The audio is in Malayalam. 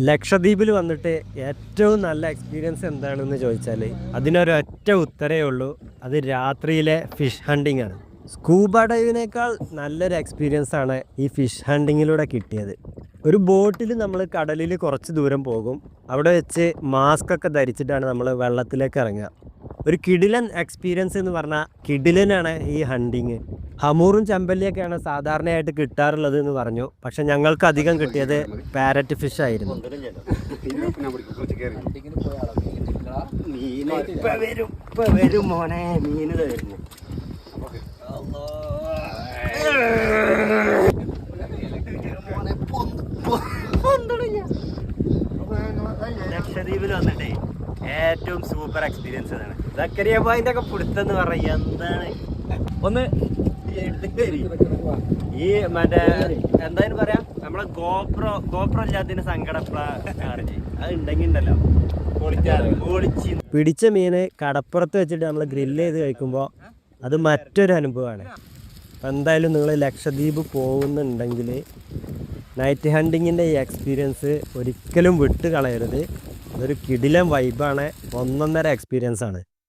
ലക്ഷദ്വീപിൽ വന്നിട്ട് ഏറ്റവും നല്ല എക്സ്പീരിയൻസ് എന്താണെന്ന് ചോദിച്ചാൽ അതിനൊരൊറ്റ ഉത്തരേ ഉള്ളൂ. അത് രാത്രിയിലെ ഫിഷ് ഹണ്ടിങ് ആണ്. സ്കൂബ ഡൈവിനേക്കാൾ നല്ലൊരു എക്സ്പീരിയൻസ് ആണ് ഈ ഫിഷ് ഹണ്ടിങ്ങിലൂടെ കിട്ടിയത്. ഒരു ബോട്ടിൽ നമ്മൾ കടലിൽ കുറച്ച് ദൂരം പോകും. അവിടെ വെച്ച് മാസ്ക് ഒക്കെ ധരിച്ചിട്ടാണ് നമ്മൾ വെള്ളത്തിലേക്ക് ഇറങ്ങുക. ഒരു കിടിലൻ എക്സ്പീരിയൻസ് എന്ന് പറഞ്ഞാൽ കിടിലനാണ് ഈ ഹണ്ടിങ്. ഹമൂറും ചെമ്പല്ലിയൊക്കെയാണ് സാധാരണയായിട്ട് കിട്ടാറുള്ളത് എന്ന് പറഞ്ഞു. പക്ഷെ ഞങ്ങൾക്ക് അധികം കിട്ടിയത് പാരറ്റ് ഫിഷ് ആയിരുന്നു. ലക്ഷദ്വീപിൽ വന്നിട്ടേ ഏറ്റവും സൂപ്പർ എക്സ്പീരിയൻസ് ആണ്. സക്കരിയ പോയിന്റ് ഒക്കെ പിടുത്തെന്ന് പറഞ്ഞ എന്താണ് ഒന്ന് ഈ മറ്റേ എന്തായാലും പറയാം, നമ്മളെ ഗോപ്രോ ഇല്ലാത്തതിന് സങ്കടം അത് ഉണ്ടെങ്കിൽ ഉണ്ടല്ലോ പിടിച്ച മീന് കടപ്പുറത്ത് വെച്ചിട്ട് നമ്മൾ ഗ്രില്ല് ചെയ്ത് കഴിക്കുമ്പോൾ അത് മറ്റൊരു അനുഭവമാണ്. എന്തായാലും നിങ്ങൾ ലക്ഷദ്വീപ് പോകുന്നുണ്ടെങ്കിൽ നൈറ്റ് ഹണ്ടിങ്ങിൻ്റെ ഈ എക്സ്പീരിയൻസ് ഒരിക്കലും വിട്ട് കളയരുത്. അതൊരു കിടിലൻ വൈബാണ്, ഒന്നൊന്നര എക്സ്പീരിയൻസ് ആണ്.